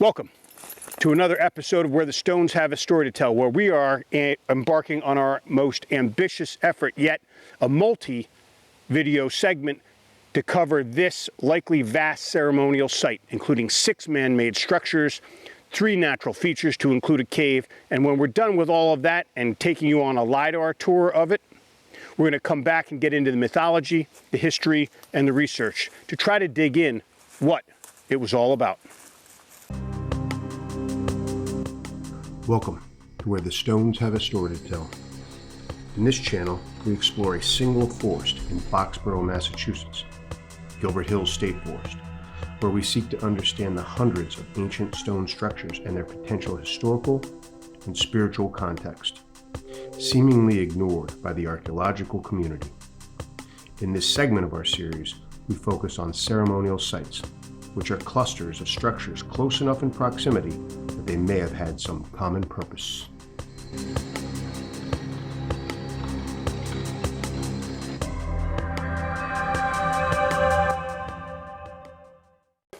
Welcome to another episode of Where the Stones Have a Story to Tell, where we are embarking on our most ambitious effort yet, a multi-video segment to cover this likely vast ceremonial site, including 6 man-made structures, 3 natural features to include a cave, and when we're done with all of that and taking you on a LiDAR tour of it, we're going to come back and get into the mythology, the history, and the research to try to dig in what it was all about. Welcome to Where the Stones Have a Story to Tell. In this channel, we explore a single forest in Foxboro, Massachusetts, Gilbert Hills State Forest, where we seek to understand the hundreds of ancient stone structures and their potential historical and spiritual context, seemingly ignored by the archaeological community. In this segment of our series, we focus on ceremonial sites, which are clusters of structures close enough in proximity that they may have had some common purpose.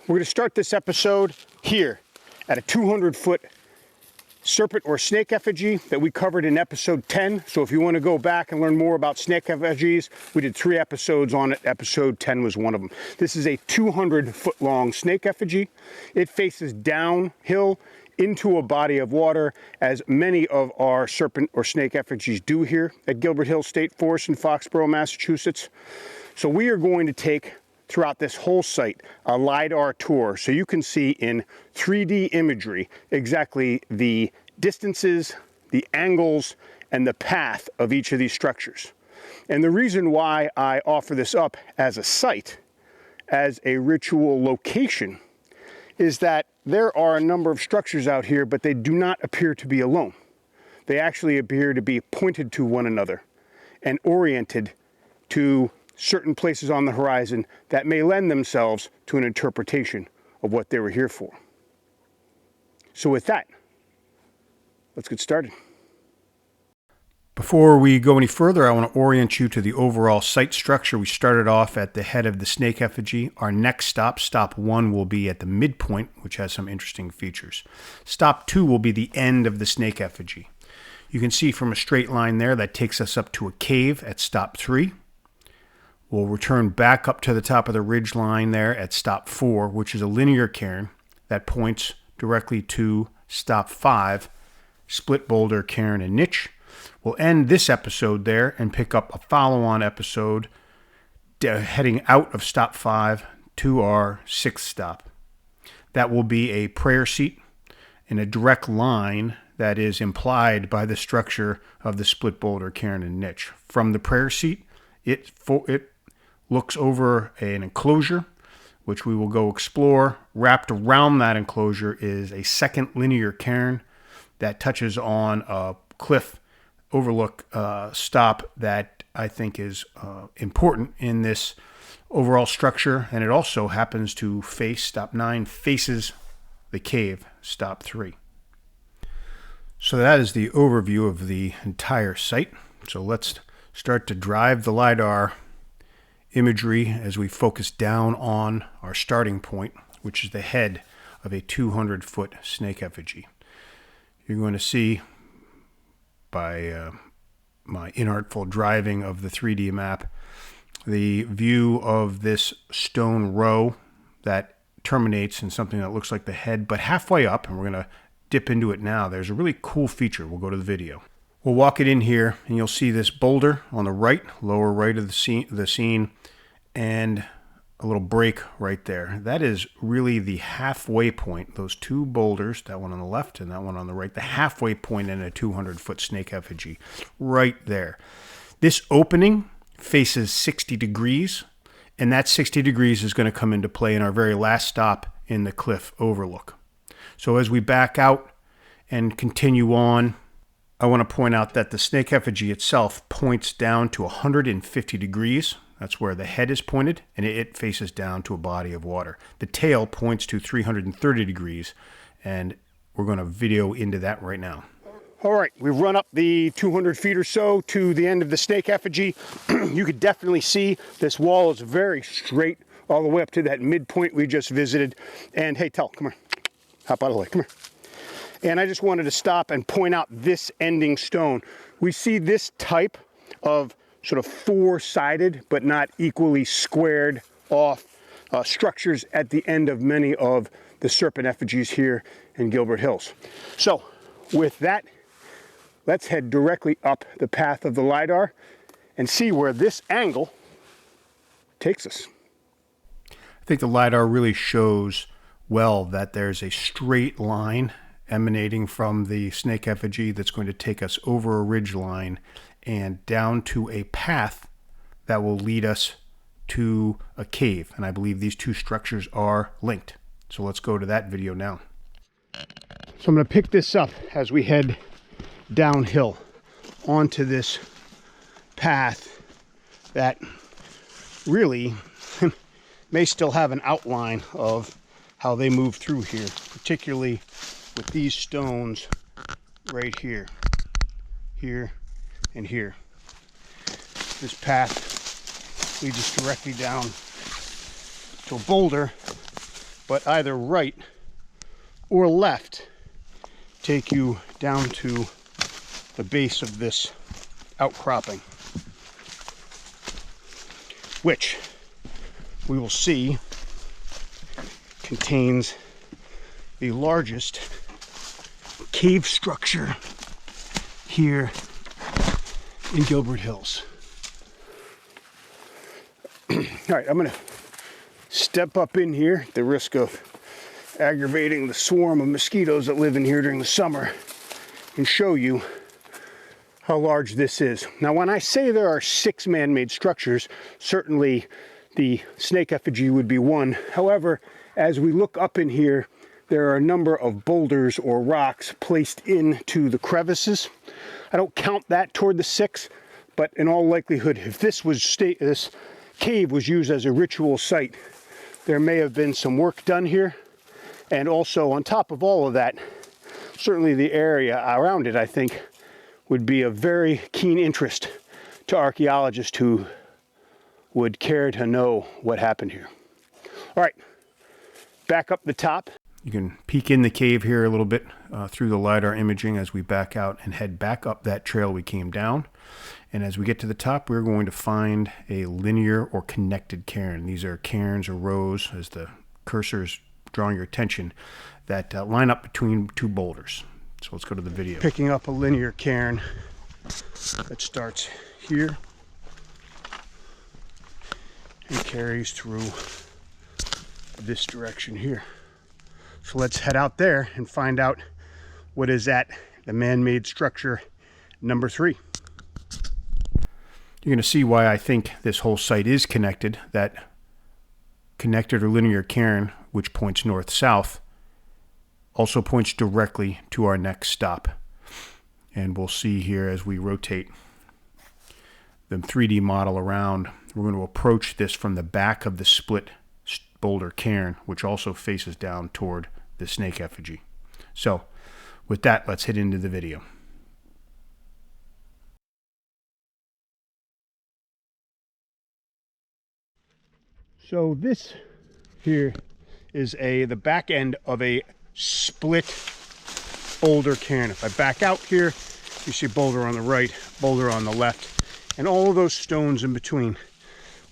We're going to start this episode here at a 200-foot serpent or snake effigy that we covered in episode 10. So if you want to go back and learn more about snake effigies, we did 3 episodes on it. Episode 10 was one of them. This is a 200-foot long snake effigy. It faces downhill into a body of water, as many of our serpent or snake effigies do here at Gilbert Hills State Forest in Foxboro, Massachusetts. So we are going to take throughout this whole site a LiDAR tour so you can see in 3D imagery exactly the distances, the angles, and the path of each of these structures. And the reason why I offer this up as a site, as a ritual location, is that there are a number of structures out here, but they do not appear to be alone. They actually appear to be pointed to one another and oriented to certain places on the horizon that may lend themselves to an interpretation of what they were here for. So with that, let's get started. Before we go any further, I want to orient you to the overall site structure. We started off at the head of the snake effigy. Our next stop, stop 1, will be at the midpoint, which has some interesting features. Stop 2 will be the end of the snake effigy. You can see from a straight line there that takes us up to a cave at stop 3. We'll return back up to the top of the ridge line there at stop 4, which is a linear cairn that points directly to stop 5, split boulder, cairn, and niche. We'll end this episode there and pick up a follow-on episode heading out of stop 5 to our 6th stop. That will be a prayer seat in a direct line that is implied by the structure of the split boulder, cairn, and niche. From the prayer seat, it looks over an enclosure, which we will go explore. Wrapped around that enclosure is a second linear cairn that touches on a cliff overlook stop that I think is important in this overall structure, and it also happens to face, stop 9 faces the cave, stop 3. So that is the overview of the entire site. So let's start to drive the LiDAR imagery as we focus down on our starting point, which is the head of a 200-foot snake effigy. You're going to see by my inartful driving of the 3D map the view of this stone row that terminates in something that looks like the head, but halfway up, and we're going to dip into it now, there's a really cool feature. We'll go to the video. We'll walk it in here, and you'll see this boulder on the right, lower right of the scene, and a little break right there. That is really the halfway point. Those 2 boulders, that one on the left and that one on the right, the halfway point in a 200-foot snake effigy, right there. This opening faces 60 degrees, and that 60 degrees is going to come into play in our very last stop in the cliff overlook. So as we back out and continue on, I want to point out that the snake effigy itself points down to 150 degrees. That's where the head is pointed, and it faces down to a body of water. The tail points to 330 degrees, and we're going to video into that right now. All right, we've run up the 200 feet or so to the end of the snake effigy. You could definitely see this wall is very straight all the way up to that midpoint we just visited. And hey, come here. Hop out of the way, come here. And I just wanted to stop and point out this ending stone. We see this type of sort of four-sided, but not equally squared off structures at the end of many of the serpent effigies here in Gilbert Hills. So with that, let's head directly up the path of the LiDAR and see where this angle takes us. I think the LiDAR really shows well that there's a straight line emanating from the snake effigy that's going to take us over a ridge line and down to a path that will lead us to a cave. And I believe these two structures are linked. So let's go to that video now. So I'm going to pick this up as we head downhill onto this path that really may still have an outline of how they move through here, particularly with these stones right here, here, and here. This path leads us directly down to a boulder, but either right or left take you down to the base of this outcropping, which we will see contains the largest cave structure here in Gilbert Hills. All right, I'm going to step up in here at the risk of aggravating the swarm of mosquitoes that live in here during the summer and show you how large this is. Now, when I say there are 6 man-made structures, certainly the snake effigy would be one. However, as we look up in here, there are a number of boulders or rocks placed into the crevices. I don't count that toward the 6, but in all likelihood, if this cave was used as a ritual site, there may have been some work done here. And also, on top of all of that, certainly the area around it, I think, would be of very keen interest to archaeologists who would care to know what happened here. All right, back up the top. You can peek in the cave here a little bit through the LiDAR imaging as we back out and head back up that trail we came down. And as we get to the top, we're going to find a linear or connected cairn. These are cairns or rows, as the cursor is drawing your attention, that line up between 2 boulders. So let's go to the video. Picking up a linear cairn that starts here and carries through this direction here. So let's head out there and find out what is at the man-made structure number 3. You're going to see why I think this whole site is connected. That connected or linear cairn, which points north-south, also points directly to our next stop. And we'll see here as we rotate the 3D model around, we're going to approach this from the back of the split boulder cairn, which also faces down toward the snake effigy. So with that, let's hit into the video. So this here is the back end of a split boulder cairn. If I back out here, you see boulder on the right, boulder on the left, and all of those stones in between.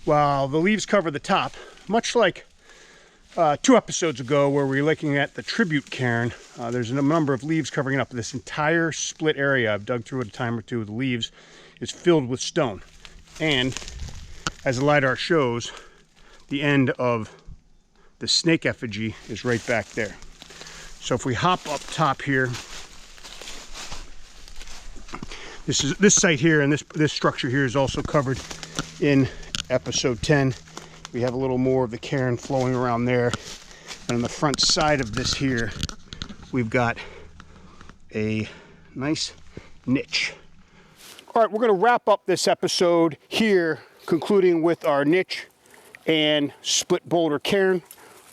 While the leaves cover the top, much like 2 episodes ago where we were looking at the tribute cairn, there's a number of leaves covering up. This entire split area, I've dug through it a time or two, the leaves is filled with stone. And as the LiDAR shows, the end of the snake effigy is right back there. So if we hop up top here, this site here and this structure here is also covered in episode 10. We have a little more of the cairn flowing around there. And on the front side of this here, we've got a nice niche. All right, we're going to wrap up this episode here, concluding with our niche and split boulder cairn.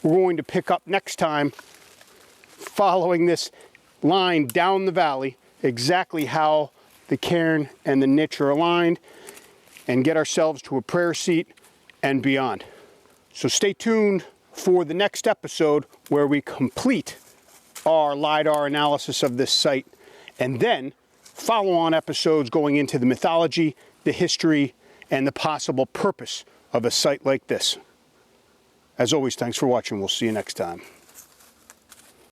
We're going to pick up next time, following this line down the valley, exactly how the cairn and the niche are aligned, and get ourselves to a prayer seat and beyond. So stay tuned for the next episode where we complete our LiDAR analysis of this site, and then follow-on episodes going into the mythology, the history, and the possible purpose of a site like this. As always, thanks for watching. We'll see you next time.